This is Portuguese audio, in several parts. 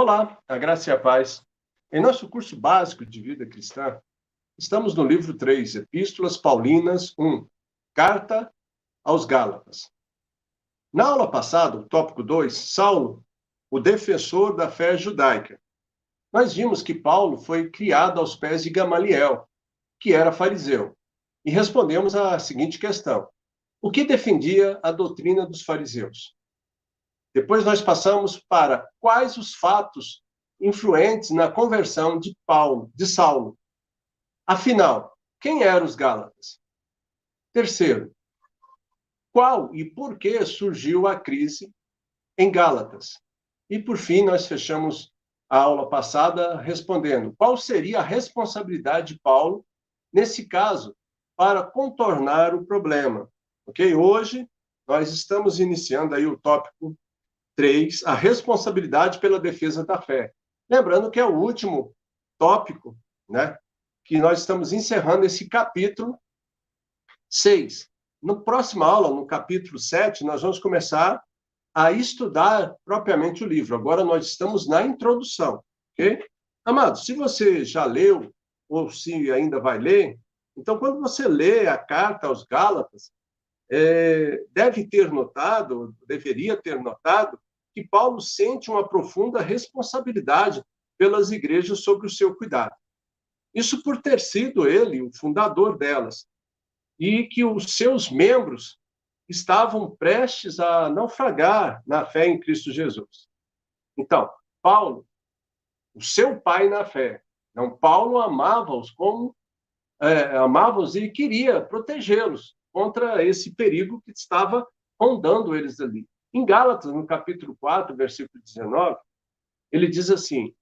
Olá, a graça e a paz. Em nosso curso básico de vida cristã, estamos no livro 3, Epístolas Paulinas 1, Carta aos Gálatas. Na aula passada, o tópico 2, Saulo, o defensor da fé judaica. Nós vimos que Paulo foi criado aos pés de Gamaliel, que era fariseu, e respondemos à seguinte questão: o que defendia a doutrina dos fariseus? Depois nós passamos para quais os fatos influentes na conversão de Saulo. Afinal, quem eram os Gálatas? Terceiro, qual e por que surgiu a crise em Gálatas? E por fim, nós fechamos a aula passada respondendo qual seria a responsabilidade de Paulo nesse caso para contornar o problema. Ok? Hoje nós estamos iniciando aí o tópico 3, a responsabilidade pela defesa da fé. Lembrando que é o último tópico, né, que nós estamos encerrando esse capítulo 6. No próximo aula, no capítulo 7, nós vamos começar a estudar propriamente o livro. Agora nós estamos na introdução, ok? Amado, se você já leu, ou se ainda vai ler, então quando você lê a carta aos Gálatas, deveria ter notado, que Paulo sente uma profunda responsabilidade pelas igrejas sobre o seu cuidado. Isso por ter sido ele o fundador delas, e que os seus membros estavam prestes a naufragar na fé em Cristo Jesus. Então, Paulo, o seu pai na fé, não, Paulo amava-os amava-os e queria protegê-los contra esse perigo que estava rondando eles ali. Em Gálatas, no capítulo 4, versículo 19, ele diz assim: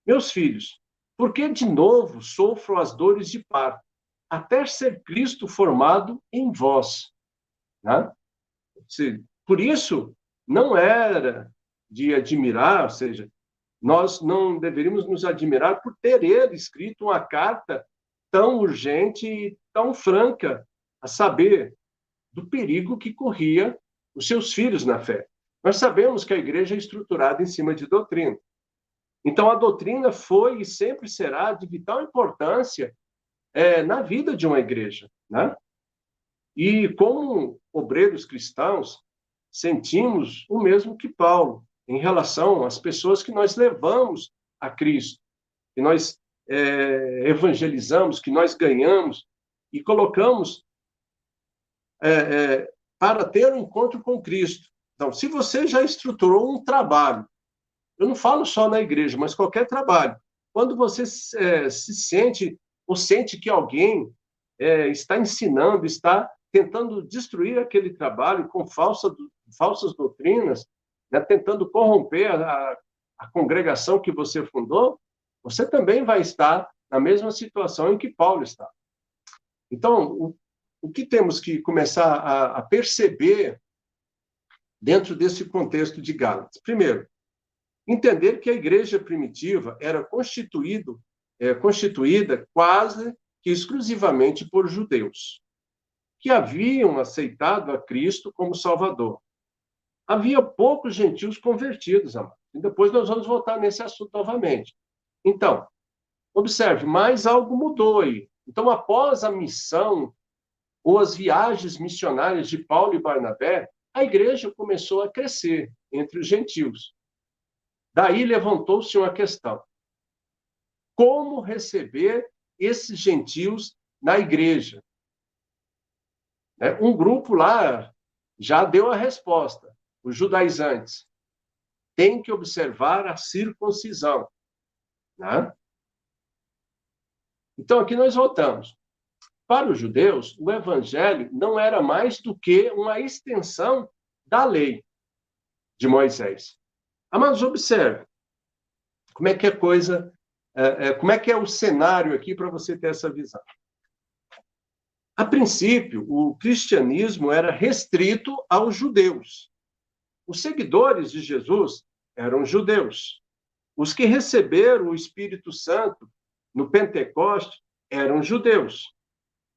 meus filhos, por que de novo sofro as dores de parto, até ser Cristo formado em vós? Né? Por isso, não era de admirar, ou seja, nós não deveríamos nos admirar por ter ele escrito uma carta tão urgente e tão franca, a saber, do perigo que corria os seus filhos na fé. Nós sabemos que a igreja é estruturada em cima de doutrina. Então, a doutrina foi e sempre será de vital importância na vida de uma igreja, né? E como obreiros cristãos, sentimos o mesmo que Paulo em relação às pessoas que nós levamos a Cristo, que nós evangelizamos, que nós ganhamos e colocamos para ter um encontro com Cristo. Então, se você já estruturou um trabalho, eu não falo só na igreja, mas qualquer trabalho, quando você se sente ou sente que alguém está ensinando, está tentando destruir aquele trabalho com falsas doutrinas, né, tentando corromper a congregação que você fundou, você também vai estar na mesma situação em que Paulo está. Então, o que temos que começar a perceber dentro desse contexto de Gálatas? Primeiro, entender que a igreja primitiva era constituída quase que exclusivamente por judeus, que haviam aceitado a Cristo como Salvador. Havia poucos gentios convertidos, amado. E depois nós vamos voltar nesse assunto novamente. Então, observe, mas algo mudou aí. Então, após a missão ou as viagens missionárias de Paulo e Barnabé, a igreja começou a crescer entre os gentios. Daí levantou-se uma questão: como receber esses gentios na igreja? Um grupo lá já deu a resposta, os judaizantes. Tem que observar a circuncisão. Né? Então, aqui nós voltamos. Para os judeus, o evangelho não era mais do que uma extensão da lei de Moisés. Mas observe como é que a coisa, como é que é o cenário aqui para você ter essa visão. A princípio, o cristianismo era restrito aos judeus. Os seguidores de Jesus eram judeus. Os que receberam o Espírito Santo no Pentecoste eram judeus.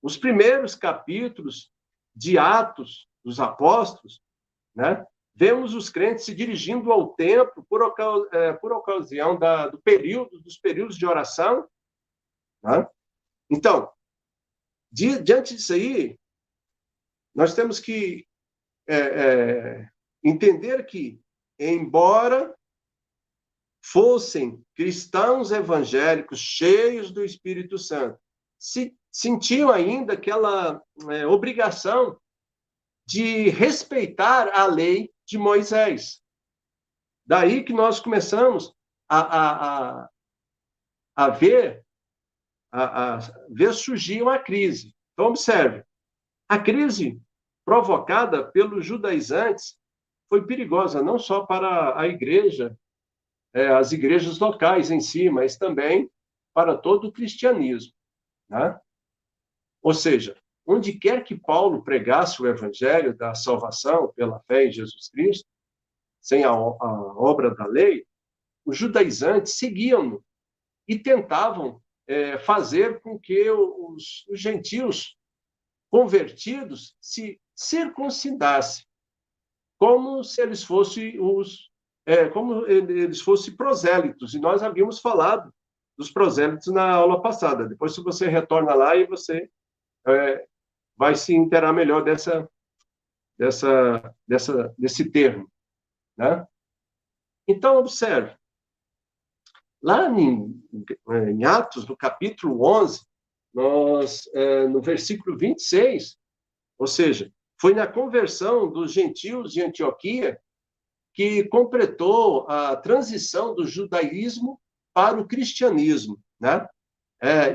Os primeiros capítulos de Atos dos Apóstolos, né, vemos os crentes se dirigindo ao templo por ocasião dos períodos de oração. Né? Então, diante disso aí, nós temos que entender que, embora fossem cristãos evangélicos cheios do Espírito Santo, sentiam ainda aquela obrigação de respeitar a lei de Moisés. Daí que nós começamos a ver surgir uma crise. Então, observe, a crise provocada pelos judaizantes foi perigosa, não só para a igreja, as igrejas locais em si, mas também para todo o cristianismo. Né? Ou seja, onde quer que Paulo pregasse o evangelho da salvação pela fé em Jesus Cristo, sem a obra da lei, os judaizantes seguiam-no e tentavam fazer com que os gentios convertidos se circuncidassem, como se eles fossem prosélitos. E nós havíamos falado dos prosélitos na aula passada. Depois, se você retorna lá e você vai se inteirar melhor desse termo. Né? Então, observe. Lá em Atos, no capítulo 11, no versículo 26, ou seja, foi na conversão dos gentios de Antioquia que completou a transição do judaísmo para o cristianismo. Né?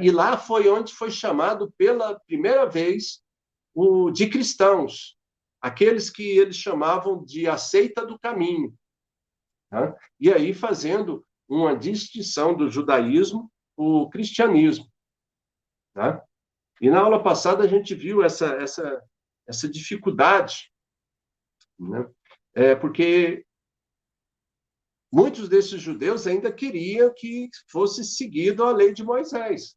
E lá foi onde foi chamado pela primeira vez de cristãos, aqueles que eles chamavam de a seita do caminho. Né? E aí fazendo uma distinção do judaísmo o cristianismo. Né? E na aula passada a gente viu essa dificuldade, né? Porque muitos desses judeus ainda queriam que fosse seguido a lei de Moisés.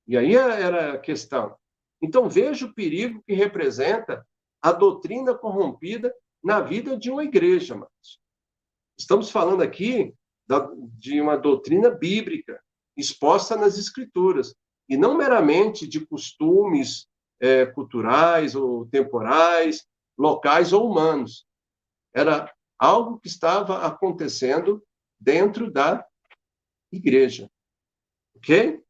E aí era a questão. Então, veja o perigo que representa a doutrina corrompida na vida de uma igreja, amados. Estamos falando aqui de uma doutrina bíblica, exposta nas Escrituras, e não meramente de costumes culturais ou temporais, locais ou humanos. Era algo que estava acontecendo dentro da igreja. Ok?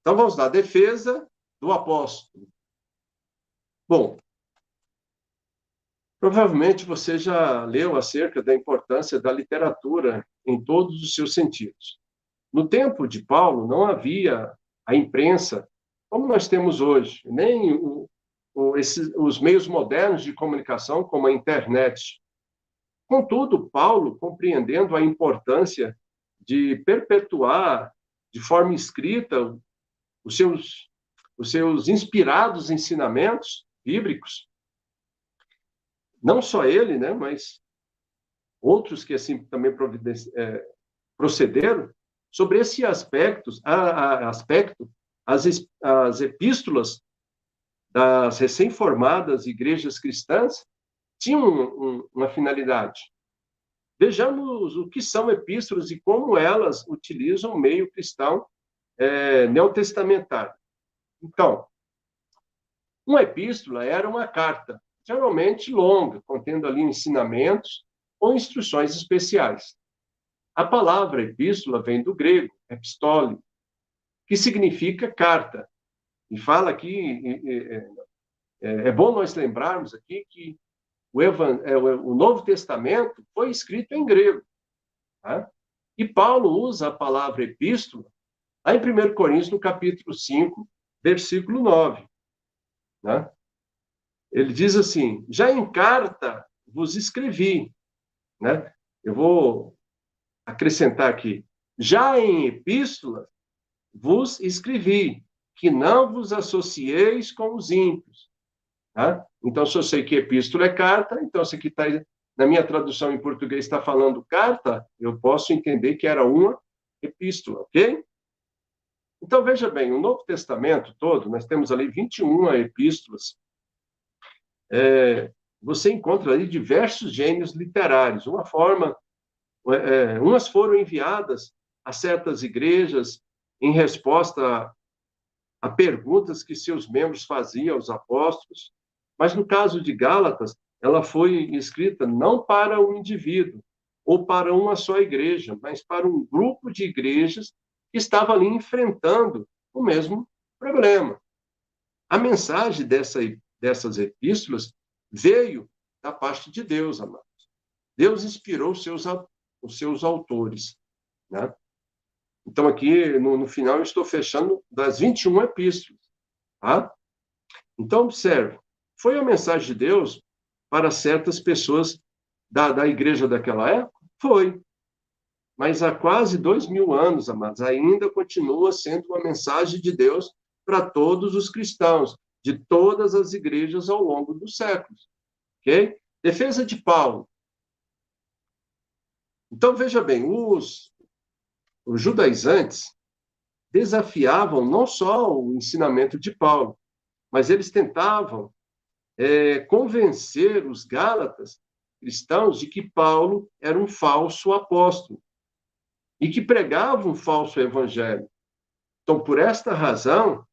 Então, vamos lá. Defesa do apóstolo. Bom, provavelmente você já leu acerca da importância da literatura em todos os seus sentidos. No tempo de Paulo, não havia a imprensa como nós temos hoje, nem os meios modernos de comunicação, como a internet. Contudo, Paulo, compreendendo a importância de perpetuar de forma escrita os seus inspirados ensinamentos bíblicos, não só ele, né, mas outros que assim também procederam, sobre esse aspecto, as epístolas das recém-formadas igrejas cristãs tinham uma finalidade. Vejamos o que são epístolas e como elas utilizam o meio cristão neotestamentário. Então, uma epístola era uma carta, geralmente longa, contendo ali ensinamentos ou instruções especiais. A palavra epístola vem do grego, epistole, que significa carta. E fala aqui, é bom nós lembrarmos aqui que o Novo Testamento foi escrito em grego. Tá? E Paulo usa a palavra epístola lá em 1 Coríntios, no capítulo 5, versículo 9. Né? Ele diz assim, já em carta vos escrevi. Né? Eu vou acrescentar aqui, já em epístola vos escrevi, que não vos associeis com os ímpios. Tá? Então, se eu sei que epístola é carta, então se aqui está, na minha tradução em português está falando carta, eu posso entender que era uma epístola, ok? Então, veja bem, o Novo Testamento todo, nós temos ali 21 epístolas, você encontra ali diversos gênios literários. Umas foram enviadas a certas igrejas em resposta a perguntas que seus membros faziam aos apóstolos, mas no caso de Gálatas, ela foi escrita não para um indivíduo ou para uma só igreja, mas para um grupo de igrejas que estava ali enfrentando o mesmo problema. A mensagem dessas epístolas veio da parte de Deus, amados. Deus inspirou os seus autores, né? Então, aqui, no final, eu estou fechando das 21 epístolas, tá? Então, observe, foi a mensagem de Deus para certas pessoas da igreja daquela época? Foi. Mas há quase 2.000 anos, amados, ainda continua sendo uma mensagem de Deus para todos os cristãos, de todas as igrejas ao longo dos séculos. Ok? Defesa de Paulo. Então, veja bem, os judaizantes desafiavam não só o ensinamento de Paulo, mas eles tentavam convencer os gálatas cristãos de que Paulo era um falso apóstolo e que pregava um falso evangelho. Então, por esta razão,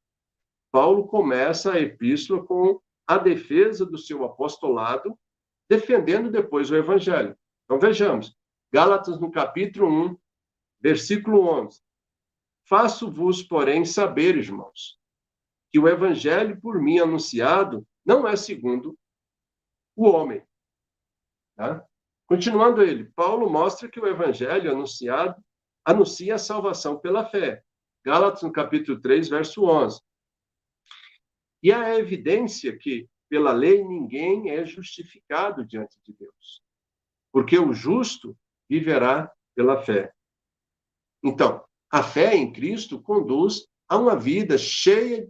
Paulo começa a epístola com a defesa do seu apostolado, defendendo depois o evangelho. Então, vejamos, Gálatas no capítulo 1, versículo 11. Faço-vos, porém, saber, irmãos, que o evangelho por mim anunciado não é segundo o homem. Tá? Continuando ele, Paulo mostra que o evangelho anunciado anuncia a salvação pela fé. Gálatas, no capítulo 3, verso 11. E a evidência que, pela lei, ninguém é justificado diante de Deus, porque o justo viverá pela fé. Então, a fé em Cristo conduz a uma vida cheia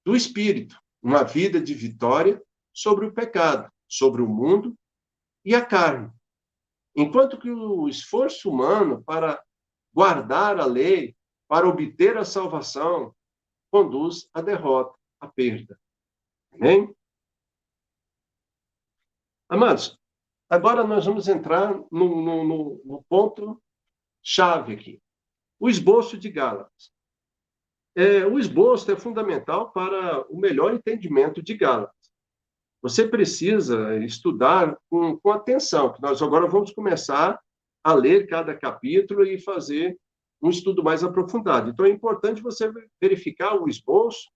do Espírito, uma vida de vitória sobre o pecado, sobre o mundo e a carne. Enquanto que o esforço humano para guardar a lei, para obter a salvação, conduz à derrota, à perda. Amém? Amados, agora nós vamos entrar no ponto-chave aqui. O esboço de Gálatas. O esboço é fundamental para o melhor entendimento de Gálatas. Você precisa estudar com atenção, que nós agora vamos começar a ler cada capítulo e fazer um estudo mais aprofundado. Então, é importante você verificar o esboço,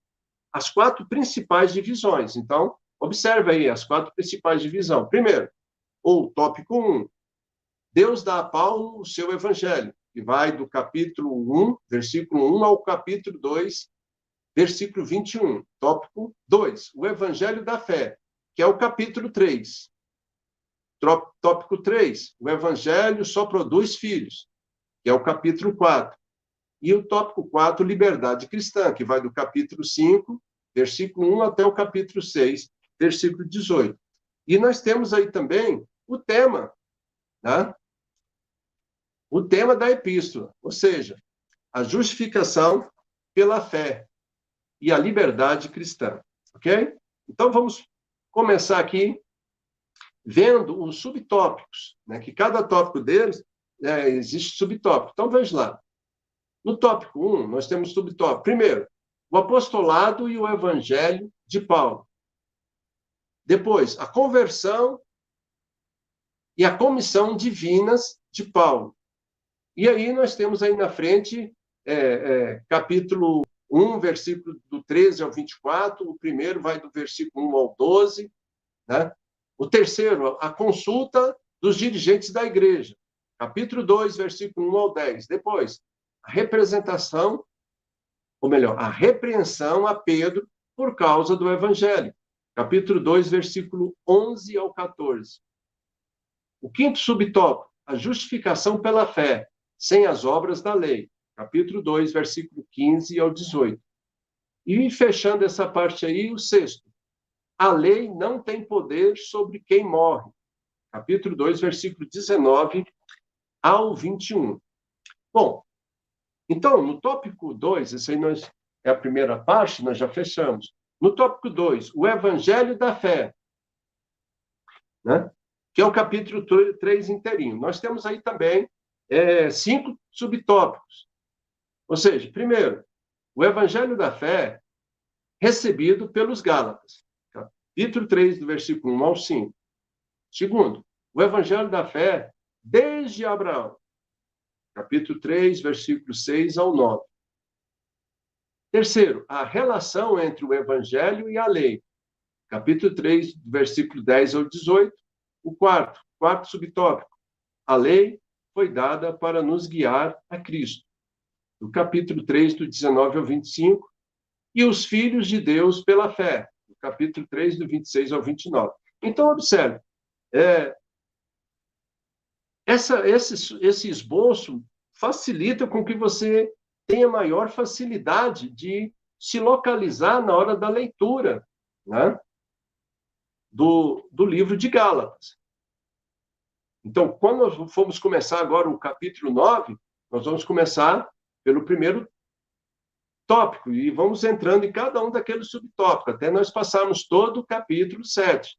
as 4 principais divisões. Então, observe aí as 4 principais divisões. Primeiro, o tópico 1. Deus dá a Paulo o seu evangelho, que vai do capítulo 1, versículo 1, ao capítulo 2, versículo 21. Tópico 2. O evangelho da fé, que é o capítulo 3. Tópico 3. O evangelho só produz filhos, que é o capítulo 4. E o tópico 4, liberdade cristã, que vai do capítulo 5, versículo 1, até o capítulo 6, versículo 18. E nós temos aí também o tema, né? O tema da epístola, ou seja, a justificação pela fé e a liberdade cristã, ok? Então, vamos começar aqui vendo os subtópicos, né? Que cada tópico deles existe subtópico. Então, veja lá. No tópico 1, nós temos subtópico. Primeiro, o apostolado e o evangelho de Paulo. Depois, a conversão e a comissão divinas de Paulo. E aí nós temos aí na frente capítulo 1, versículo do 13 ao 24, o primeiro vai do versículo 1 ao 12, né? O terceiro, a consulta dos dirigentes da igreja, capítulo 2, versículo 1 ao 10. Depois, a representação, ou melhor, a repreensão a Pedro por causa do evangelho, capítulo 2, versículo 11 ao 14. O quinto subtópico, a justificação pela fé, sem as obras da lei, capítulo 2, versículo 15 ao 18. E fechando essa parte aí, o sexto, a lei não tem poder sobre quem morre, capítulo 2, versículo 19 ao 21. Bom, então, no tópico 2, esse aí é a primeira parte, nós já fechamos. No tópico 2, o evangelho da fé. né? Que é o capítulo 3 inteirinho. Nós temos aí também 5 subtópicos. Ou seja, primeiro, o evangelho da fé recebido pelos Gálatas. Capítulo 3, do versículo 1 ao 5. Segundo, o evangelho da fé desde Abraão. Capítulo 3, versículo 6 ao 9. Terceiro, a relação entre o evangelho e a lei. Capítulo 3, versículo 10 ao 18. O quarto subtópico. A lei foi dada para nos guiar a Cristo. Do capítulo 3, do 19 ao 25. E os filhos de Deus pela fé. Do capítulo 3, do 26 ao 29. Então, observe. Esse esboço facilita com que você tenha maior facilidade de se localizar na hora da leitura, né, do livro de Gálatas. Então, quando nós formos começar agora o capítulo 9, nós vamos começar pelo primeiro tópico e vamos entrando em cada um daqueles subtópicos, até nós passarmos todo o capítulo 7.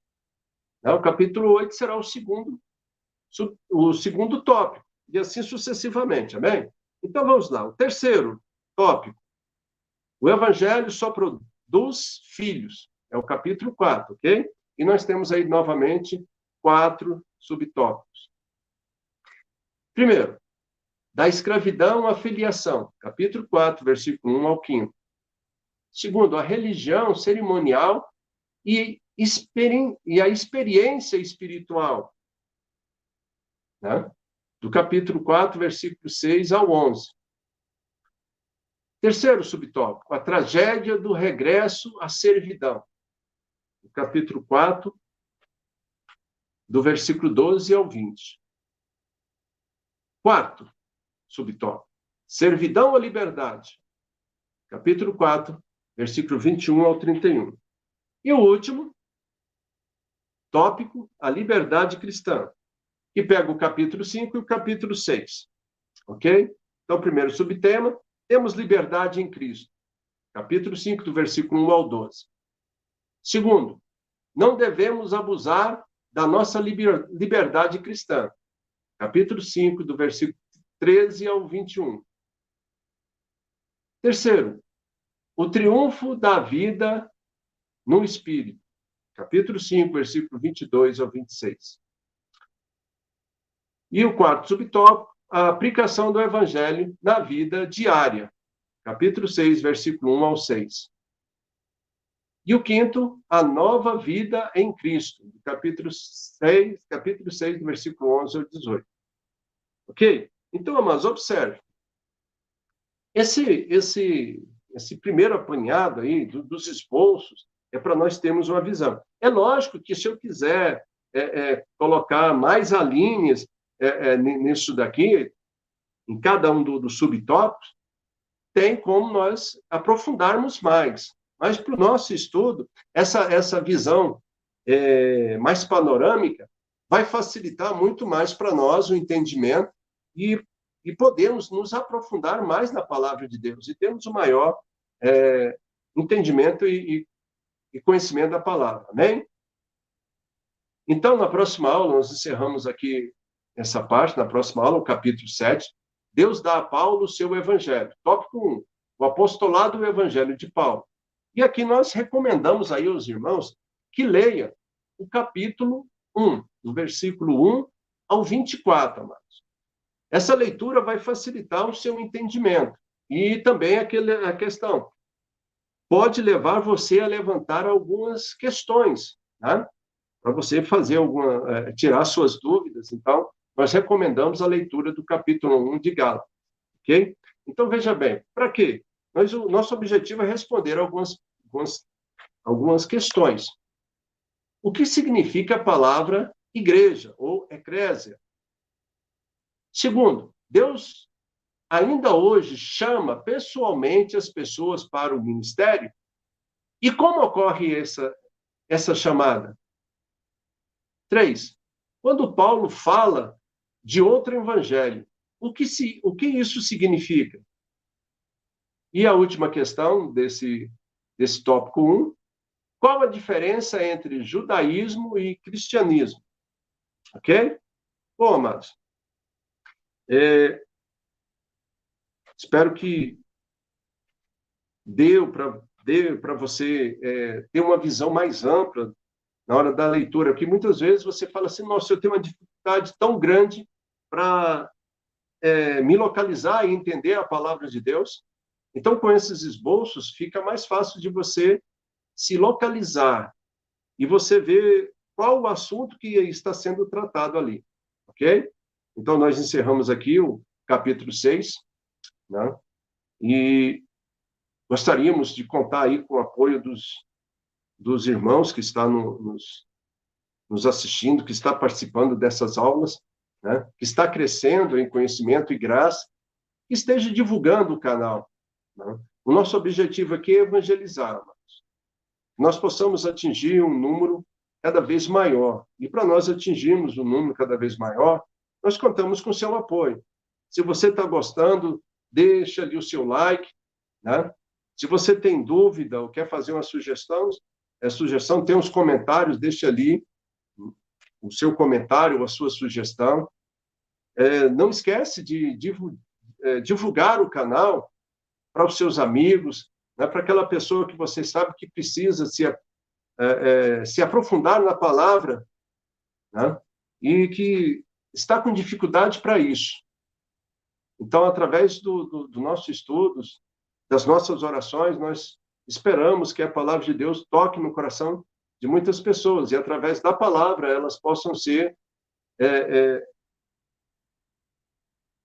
O capítulo 8 será o segundo tópico, e assim sucessivamente, amém? Então, vamos lá. O terceiro tópico. O evangelho só produz filhos. É o capítulo 4, ok? E nós temos aí, novamente, 4 subtópicos. Primeiro, da escravidão à filiação. Capítulo 4, versículo 1 ao 5. Segundo, a religião cerimonial e a experiência espiritual. Né? Do capítulo 4, versículo 6 ao 11. Terceiro subtópico, a tragédia do regresso à servidão. Do capítulo 4, do versículo 12 ao 20. Quarto subtópico, servidão à liberdade. Capítulo 4, versículo 21 ao 31. E o último tópico, a liberdade cristã, que pega o capítulo 5 e o capítulo 6. Ok? Então, primeiro subtema, temos liberdade em Cristo. Capítulo 5, do versículo 1 ao 12. Segundo, não devemos abusar da nossa liberdade cristã. Capítulo 5, do versículo 13 ao 21. Terceiro, o triunfo da vida no Espírito. Capítulo 5, versículo 22 ao 26. E o quarto subtópico, a aplicação do Evangelho na vida diária. Capítulo 6, versículo 1 ao 6. E o quinto, a nova vida em Cristo. Capítulo 6, do versículo 11 ao 18. Ok? Então, amados, observe. Esse primeiro apanhado aí dos esboços é para nós termos uma visão. É lógico que se eu quiser colocar mais alíneas nisso daqui, em cada um dos subtópicos, tem como nós aprofundarmos mais. Mas para o nosso estudo, essa visão mais panorâmica vai facilitar muito mais para nós o entendimento e podemos nos aprofundar mais na palavra de Deus e termos o maior entendimento e conhecimento da palavra. Amém? Então, na próxima aula, nós encerramos aqui essa parte, na próxima aula, o capítulo 7, Deus dá a Paulo o seu evangelho. Tópico 1, o apostolado do evangelho de Paulo. E aqui nós recomendamos aí aos irmãos que leia o capítulo 1, do versículo 1 ao 24, amados. Essa leitura vai facilitar o seu entendimento. E também a questão pode levar você a levantar algumas questões, né? Para você fazer tirar suas dúvidas. Então, nós recomendamos a leitura do capítulo 1 de Gálatas, ok? Então, veja bem, para quê? O nosso objetivo é responder algumas questões. O que significa a palavra igreja ou eclésia? Segundo, Deus ainda hoje chama pessoalmente as pessoas para o ministério? E como ocorre essa chamada? 3. Quando Paulo fala de outro evangelho, o que isso significa? E a última questão desse tópico 1, qual a diferença entre judaísmo e cristianismo? Ok? Bom, amados, espero que deu para você ter uma visão mais ampla na hora da leitura, porque muitas vezes você fala assim, nossa, eu tenho uma dificuldade tão grande para me localizar e entender a palavra de Deus. Então, com esses esboços, fica mais fácil de você se localizar e você ver qual o assunto que está sendo tratado ali, ok? Então, nós encerramos aqui o capítulo 6, né? E gostaríamos de contar aí com o apoio dos irmãos que estão nos assistindo, que está participando dessas aulas, né? Que está crescendo em conhecimento e graça, que esteja divulgando o canal, né? O nosso objetivo aqui é evangelizar, nós possamos atingir um número cada vez maior. E para nós atingirmos um número cada vez maior, nós contamos com o seu apoio. Se você está gostando, deixa ali o seu like, né? Se você tem dúvida ou quer fazer uma sugestão, tem uns comentários, deixa ali o seu comentário ou a sua sugestão. Não esquece de divulgar o canal para os seus amigos, né? Para aquela pessoa que você sabe que precisa se aprofundar na palavra, né? E que está com dificuldade para isso. Então, através do nosso estudos, das nossas orações, nós esperamos que a palavra de Deus toque no coração de muitas pessoas e, através da palavra, elas possam ser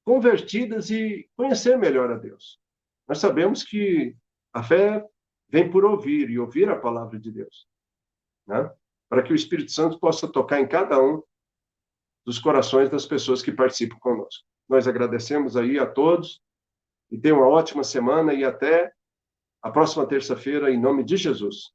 convertidas e conhecer melhor a Deus. Nós sabemos que a fé vem por ouvir e ouvir a palavra de Deus, né? Para que o Espírito Santo possa tocar em cada um dos corações das pessoas que participam conosco. Nós agradecemos aí a todos e tenham uma ótima semana e até a próxima terça-feira, em nome de Jesus.